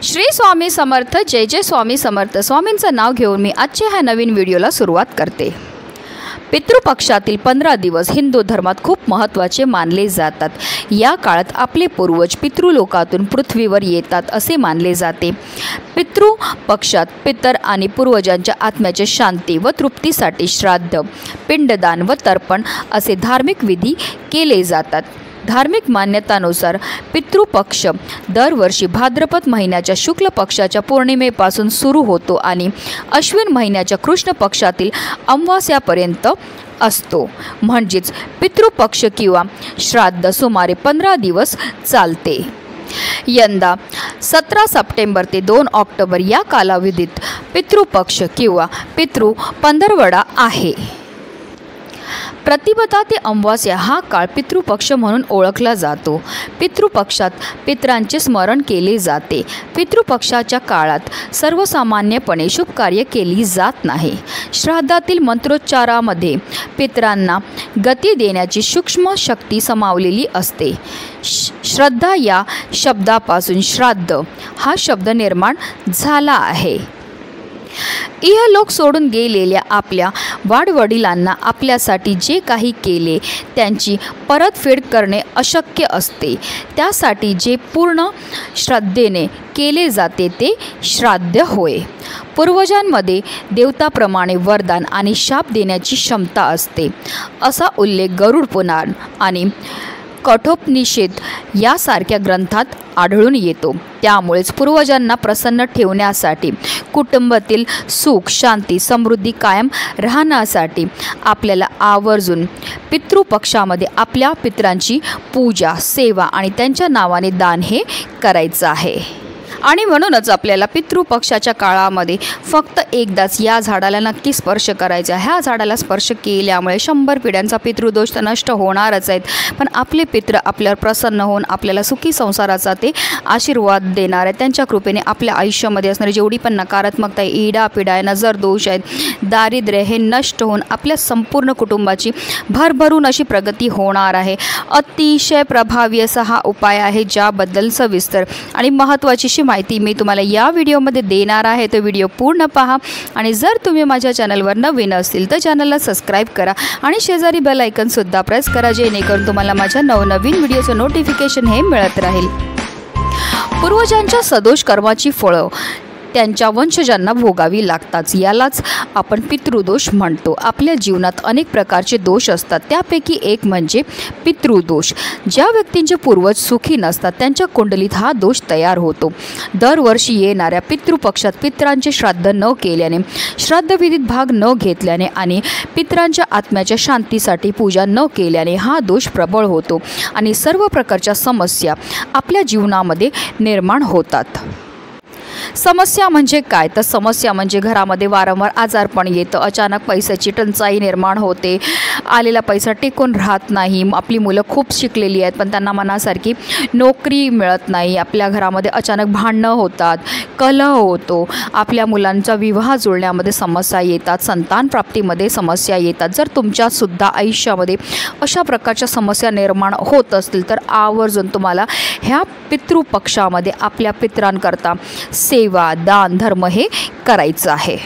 श्री स्वामी समर्थ, जय जय स्वामी समर्थ। स्वामींचं नाव घेऊन मी आजच्या ह्या नवीन व्हिडिओला सुरुवात करते। पितृपक्षातील 15 दिवस हिंदू धर्मात खूप महत्त्वाचे मानले जातात। या काळात आपले पूर्वज पितृलोकातून पृथ्वीवर येतात असे मानले जाते। पितृपक्षात पितर आणि पूर्वजांच्या आत्म्याच्या शांती व तृप्तीसाठी श्राद्ध, पिंडदान व तर्पण असे धार्मिक विधी केले जातात। धार्मिक मान्यतानुसार पितृपक्ष दरवर्षी भाद्रपद महिन्याच्या शुक्ल पक्षाच्या पौर्णिमेपासून सुरू होतो आणि अश्विन महिन्याच्या कृष्ण पक्षातील अमावास्यापर्यंत असतो। म्हणजेच पितृपक्ष किंवा श्राद्ध सुमारे 15 दिवस चालते। यंदा 17 सप्टेंबर ते 2 ऑक्टोबर या कालावधीत पितृपक्ष किंवा पितृ पंधरवडा आहे। प्रतिपदा ते अमावास्या हा काळ पितृपक्ष म्हणून ओळखला जातो। पितृपक्षात पितरांचे स्मरण केले जाते। पितृपक्षाच्या काळात सर्वसामान्यपणे शुभ कार्य केली जात नाही। श्राद्धातील मंत्रोच्चारामध्ये पितरांना गती देण्याची सूक्ष्म शक्ती समावलेली असते। श्रद्धा या शब्दापासून श्राद्ध हा शब्द निर्माण झाला आहे। इहलोक सोडून गेलेल्या आपल्या वाडवडिलांना आपल्यासाठी जे काही केले त्यांची परतफेड करणे अशक्य असते। त्यासाठी जे पूर्ण श्रद्धेने केले जाते ते श्राद्ध होय। पूर्वजांमध्ये देवताप्रमाणे वरदान आणि शाप देण्याची क्षमता असते असा उल्लेख गरुड पुराण आणि कठोपनिषद यासारख्या ग्रंथात आढळून येतो। त्यामुळेच पूर्वजांना प्रसन्न ठेवण्यासाठी कुटुंबातील सुख, शांती, समृद्धी कायम राहण्यासाठी आपल्याला आवर्जून पितृपक्षामध्ये आपल्या पितरांची पूजा, सेवा आणि त्यांच्या नावाने दान हे करायचं आहे। आणि म्हणूनच आपल्याला पितृपक्षाच्या काळामध्ये फक्त एकदाच या झाडाला नक्की स्पर्श करायचा। ह्या झाडाला स्पर्श केल्यामुळे 100 पिढ्यांचा पितृदोष तर नष्ट होणारच आहेत, पण आपले पितृ आपल्यावर प्रसन्न होऊन आपल्याला सुखी संसाराचा ते आशीर्वाद देणार आहे। त्यांच्या कृपेने आपल्या आयुष्यामध्ये असणारी जेवढी पण नकारात्मकता, इडा पिडा, नजर दोष आहेत, दारिद्र्य हे नष्ट होऊन आपल्या संपूर्ण कुटुंबाची भरभरून अशी प्रगती होणार आहे। अतिशय प्रभावी असा हा उपाय आहे, ज्याबद्दल सविस्तर आणि महत्त्वाची माहिती मी तुम्हाला या व्हिडिओमध्ये देणार आहे। तो व्हिडिओ पूर्ण पहा आणि जर तुम्ही माझ्या चॅनलवर नवीन असतील तर चॅनलला सबस्क्राईब करा आणि शेजारी बेल आयकॉन सुद्धा प्रेस करा, जेणेकरून तुम्हाला माझ्या नवनवीन व्हिडिओचं नोटिफिकेशन हे मिळत राहील। पूर्वजांच्या सदोष कर्माची फळं त्यांच्या वंशजांना भोगावी लागतात। यालाच आपण पितृदोष म्हणतो। आपल्या जीवनात अनेक प्रकारचे दोष असतात, त्यापैकी एक म्हणजे पितृदोष। ज्या व्यक्तींचे पूर्वज सुखी नसतात त्यांच्या कुंडलीत हा दोष तयार होतो। दरवर्षी येणाऱ्या पितृपक्षात पितरांचे श्राद्ध न केल्याने, श्राद्धविधीत भाग न घेतल्याने आणि पितरांच्या आत्म्याच्या शांतीसाठी पूजा न केल्याने हा दोष प्रबळ होतो आणि सर्व प्रकारच्या समस्या आपल्या जीवनामध्ये निर्माण होतात। समस्या म्हणजे काय? तर समस्या म्हणजे घरामध्ये वारंवार आजारपण येतं, अचानक पैशाची टंचाई निर्माण होते, आलेला पैसा टिकून राहत नाही, आपली मुलं खूप शिकलेली आहेत पण त्यांना मनासारखी नोकरी मिळत नाही, आपल्या घरामध्ये अचानक भांडणं होतात, कलह होतो, आपल्या मुलांचा विवाह जुळण्यामध्ये समस्या येतात, संतान प्राप्तीमध्ये समस्या येतात। जर तुमच्यासुद्धा आयुष्यामध्ये अशा प्रकारच्या समस्या निर्माण होत असतील तर आवर्जून तुम्हाला ह्या पितृपक्षामध्ये आपल्या पितरांकरता सेवा, दान, धर्म हे करायचं आहे।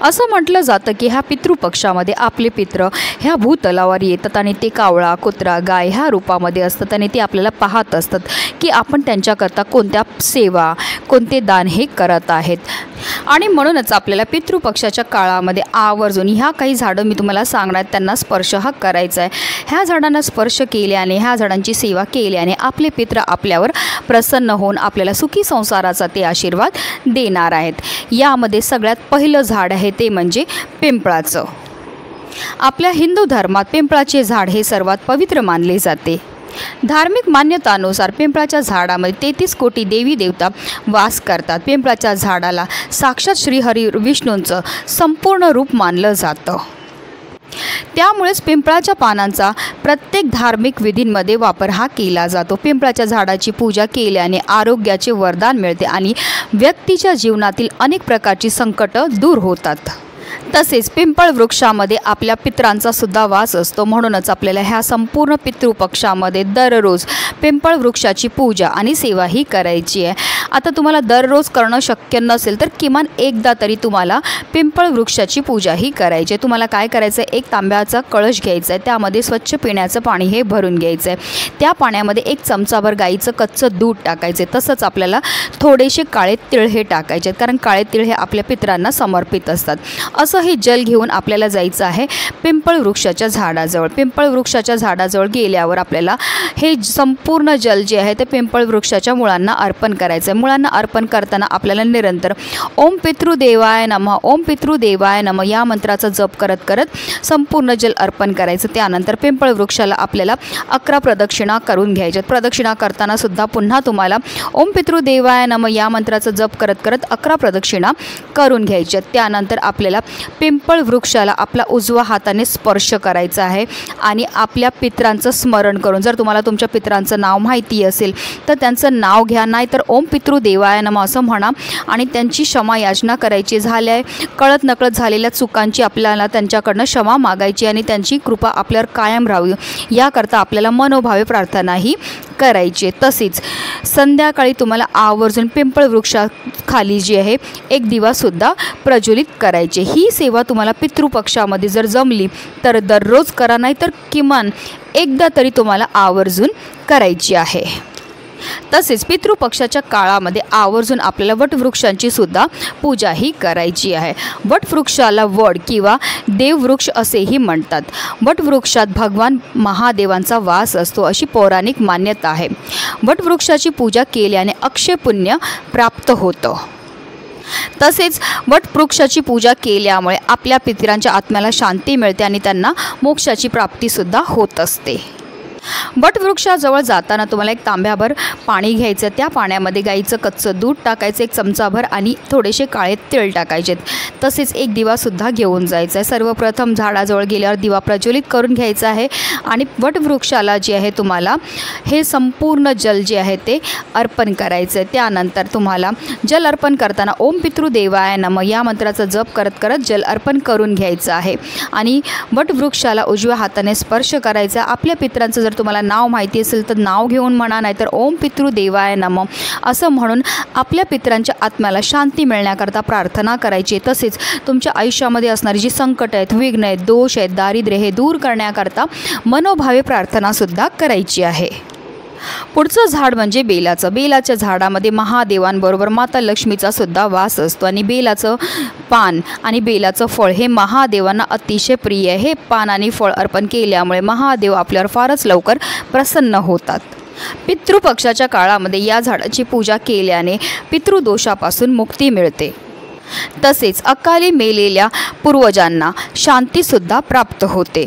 असं म्हटलं जातं की ह्या पितृपक्षामध्ये आपले पितृ ह्या भूतलावर येतात आणि ते कावळा, कुत्रा, गाय ह्या रूपामध्ये असतात आणि ते आपल्याला पाहत असतात की आपण त्यांच्याकरता कोणत्या सेवा, कोणते दान हे करत आहेत। आणि म्हणूनच आपल्याला पितृपक्षाच्या काळामध्ये आवर्जून ह्या काही झाडं मी तुम्हाला सांगणार त्यांना स्पर्श हा करायचा आहे। ह्या झाडांना स्पर्श केल्याने, ह्या झाडांची सेवा केल्याने आपले पितृ आपल्यावर प्रसन्न होऊन आपल्याला सुखी संसाराचा ते आशीर्वाद देणार आहेत। यामध्ये सगळ्यात पहिलं झाड आहे ते म्हणजे पिंपळाचं। आपल्या हिंदू धर्मात पिंपळाचे झाड हे सर्वात पवित्र मानले जाते। धार्मिक मान्यतानुसार पिंपळाच्या झाडामध्ये 33 कोटी देवी देवता वास करतात। पिंपळाच्या झाडाला साक्षात श्रीहरी विष्णूंचं संपूर्ण रूप मानलं जातं। त्यामुळेच पिंपळाच्या पानांचा प्रत्येक धार्मिक विधींमध्ये वापर हा केला जातो। पिंपळाच्या झाडाची पूजा केल्याने आरोग्याचे वरदान मिळते आणि व्यक्तीच्या जीवनातील अनेक प्रकारची संकटं दूर होतात। तसेच पिंपळ वृक्षामध्ये आपल्या पितरांचा सुद्धा वास असतो, म्हणूनच आपल्याला ह्या संपूर्ण पितृपक्षामध्ये दररोज पिंपळ वृक्षाची पूजा आणि सेवा ही करायची आहे। आता तुम्हाला दररोज करणं शक्य नसेल तर किमान एकदा तरी तुम्हाला पिंपळ वृक्षाची पूजा ही करायची आहे। तुम्हाला काय करायचं आहे, एक तांब्याचा कळश घ्यायचा आहे, त्यामध्ये स्वच्छ पिण्याचं पाणी हे भरून घ्यायचं आहे। त्या पाण्यामध्ये 1 चमचाभर गाईचं कच्चं दूध टाकायचे, तसंच आपल्याला थोडेसे काळे तीळ हे टाकायचे आहेत, कारण काळे तीळ हे आपल्या पितरांना समर्पित असतात। असं हे जल घेऊन आपल्याला जायचं आहे पिंपळ वृक्षाच्या झाडाजवळ। पिंपळ वृक्षाच्या झाडाजवळ गेल्यावर आपल्याला हे संपूर्ण जल जे आहे ते पिंपळ वृक्षाच्या मुळांना अर्पण करायचं आहे। मुळांना अर्पण करताना आपल्याला निरंतर ओम पितृदेवाय नमः, ओम पितृदेवाय नमः या मंत्राचा जप करत करत संपूर्ण जल अर्पण करायचं। त्यानंतर पिंपळ वृक्षाला आपल्याला 11 प्रदक्षिणा करून घ्यायच्यात। प्रदक्षिणा करताना सुद्धा पुन्हा तुम्हाला ओम पितृदेवाय नमः या मंत्राचा जप करत करत 11 प्रदक्षिणा करून घ्यायच्यात। त्यानंतर आपल्याला पिंपळ वृक्षाला आपला उजवा हाताने स्पर्श करायचा आहे आणि आपल्या पितरांचं स्मरण करून, जर तुम्हाला तुमच्या पितरांचं नाव माहिती असेल तर त्यांचं नाव घ्या, नाहीतर ओम पितृदेवाय नमः असं म्हणा आणि त्यांची क्षमा याचना करायची। झाल्या कळत नकळत झालेल्या चुकांची आपल्याला त्यांच्याकडनं क्षमा मागायची आणि त्यांची कृपा आपल्यावर कायम राहावी याकरता आपल्याला मनोभावे प्रार्थनाही करायची। तसेच संध्याकाळी तुम्हाला आवर्जून पिंपळ वृक्षाखाली जी आहे एक दिवासुद्धा प्रज्वलित करायचे। ही सेवा तुम्हाला पितृपक्षामध्ये जर जमली तर दररोज करा, नाही तर किमान एकदा तरी तुम्हाला आवर्जून करायची आहे। तसेच पितृपक्षाच्या काळामध्ये आवर्जून आपल्याला वटवृक्षांची सुद्धा पूजा ही करायची आहे। वटवृक्षाला वड किंवा देववृक्ष असेही म्हणतात। वटवृक्षात भगवान महादेवांचा वास असतो अशी पौराणिक मान्यता आहे। वटवृक्षाची पूजा केल्याने अक्षय पुण्य प्राप्त होतं। तसेच वटवृक्षाची पूजा केल्यामुळे आपल्या पितरांच्या आत्म्याला शांती मिळते आणि त्यांना मोक्षाची प्राप्तीसुद्धा होत असते। वटवृक्षाजवळ जाताना तुम्हाला 1 तांब्याभर पाणी घ्यायचं, त्या पाण्यामध्ये गाईचं कच्चं दूध टाकायचं 1 चमचाभर आणि थोडेसे काळे तीळ टाकायचे। तसेच एक दिवासुद्धा घेऊन जायचा आहे। सर्वप्रथम झाडाजवळ गेल्यावर दिवा प्रज्वलित करून घ्यायचा आहे आणि वटवृक्षाला जे आहे तुम्हाला हे संपूर्ण जल जे आहे ते अर्पण करायचं आहे। त्यानंतर तुम्हाला जल अर्पण करताना ओम पितृदेवाय नमः या मंत्राचा जप करत करत जल अर्पण करून घ्यायचं आहे आणि वटवृक्षाला उजव्या हाताने स्पर्श करायचा। आपल्या पितरांचं जर तुम्हाला नाव माहिती असेल तर नाव घेऊन म्हणा, नाहीतर ओम पितृदेवाय नमः असं म्हणून आपल्या पितरांच्या आत्म्याला शांती मिळण्याकरता प्रार्थना करायची। तसेच तुमच्या आयुष्यामध्ये असणारी जी संकट आहेत, विघ्न आहेत, दोष आहेत, दारिद्र्य हे दूर करण्याकरता मनोभावे प्रार्थनासुद्धा करायची आहे। पुढचं झाड म्हणजे बेलाचं। बेलाच्या झाडामध्ये महादेवांबरोबर माता लक्ष्मीचा सुद्धा वास असतो आणि बेलाचं पान आणि बेलाचं फळ हे महादेवांना अतिशय प्रिय आहे। हे पान आणि फळ अर्पण केल्यामुळे महादेव आपल्यावर फारच लवकर प्रसन्न होतात। पितृपक्षाच्या काळामध्ये या झाडाची पूजा केल्याने पितृदोषापासून मुक्ती मिळते। तसेच अकाली मेलेल्या पूर्वजांना शांतीसुद्धा प्राप्त होते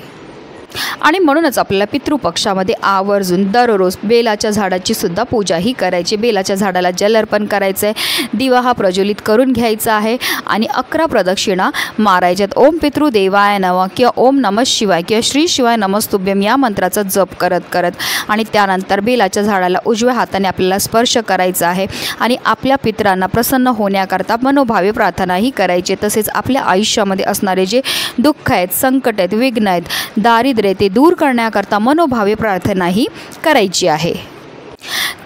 आणि म्हणूनच आपल्याला पितृपक्षामध्ये आवर्जून दररोज बेलाच्या झाडाची सुद्धा पूजा ही करायची। बेलाच्या झाडाला जल अर्पण करायचं आहे, दिवा हा प्रज्वलित करून घ्यायचा आहे आणि 11 प्रदक्षिणा मारायच्यात। ओम पितृदेवाय नमः किंवा ओम नमः शिवाय किंवा श्री शिवाय नमस्तुभ्यम या मंत्राचा जप करत करत आणि त्यानंतर बेलाच्या झाडाला उजव्या हाताने आपल्याला स्पर्श करायचा आहे आणि आपल्या पितरांना प्रसन्न होण्याकरता मनोभावे प्रार्थनाही करायची। तसेच आपल्या आयुष्यामध्ये असणारे जे दुःख आहेत, संकट आहेत, विघ्न आहेत, दारिद्र्य ते दूर करण्याकरता मनोभावे प्रार्थनाही करायची आहे।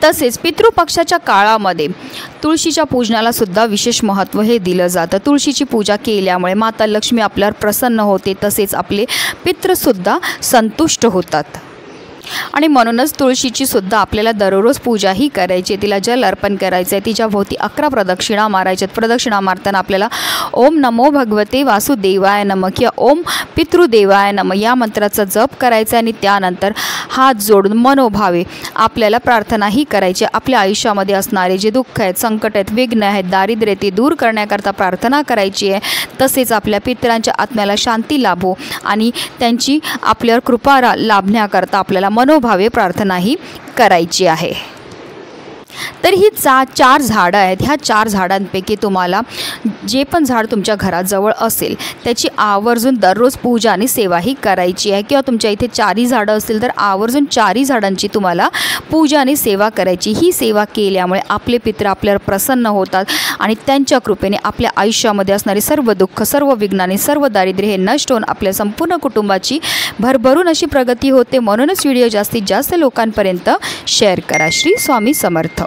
तसेच पितृपक्षाच्या काळामध्ये तुळशीच्या पूजनाला सुद्धा विशेष महत्त्व हे दिलं जातं। तुळशीची पूजा केल्यामुळे माता लक्ष्मी आपल्यावर प्रसन्न होते, तसेच आपले पितृसुद्धा संतुष्ट होतात आणि म्हणूनच तुळशीची सुद्धा आपल्याला दररोज पूजा ही करायची। तिला जल अर्पण करायचं आहे, तिच्या भोवती 11 प्रदक्षिणा मारायच्यात। प्रदक्षिणा मारताना आपल्याला ओम नमो भगवते वासुदेवाय नमः किंवा ओम पितृदेवाय नमः या मंत्राचा जप करायचा आणि त्यानंतर हात जोडून मनोभावे आपल्याला प्रार्थना ही करायची। आपल्या आयुष्यामध्ये असणारे जे दुःख आहेत, संकट आहेत, विघ्न आहेत, दारिद्र्य ते दूर करण्याकरता प्रार्थना करायची आहे। तसेच आपल्या पितरांच्या आत्म्याला शांती लाभो आणि त्यांची आपल्यावर कृपा लाभण्याकरता आपल्याला मनोभावे प्रार्थना ही करायची आहे। तर ही 4 झाडं आहेत। ह्या 4 झाडांपैकी तुम्हाला जे पण झाड तुमच्या घराजवळ असेल त्याची आवर्जून दररोज पूजा आणि सेवाही करायची आहे, किंवा तुमच्या इथे 4 झाडं असतील तर आवर्जून 4 झाडांची तुम्हाला पूजा आणि सेवा करायची। ही सेवा केल्यामुळे आपले पितृ आपल्यावर प्रसन्न होतात आणि त्यांच्या कृपेने आपल्या आयुष्यामध्ये असणारे सर्व दुःख, सर्व विघ्न आणि सर्व दारिद्र्य हे नष्ट होऊन आपल्या संपूर्ण कुटुंबाची भरभरून अशी प्रगती होते। म्हणूनच व्हिडिओ जास्तीत जास्त लोकांपर्यंत शेअर करा। श्री स्वामी समर्थ।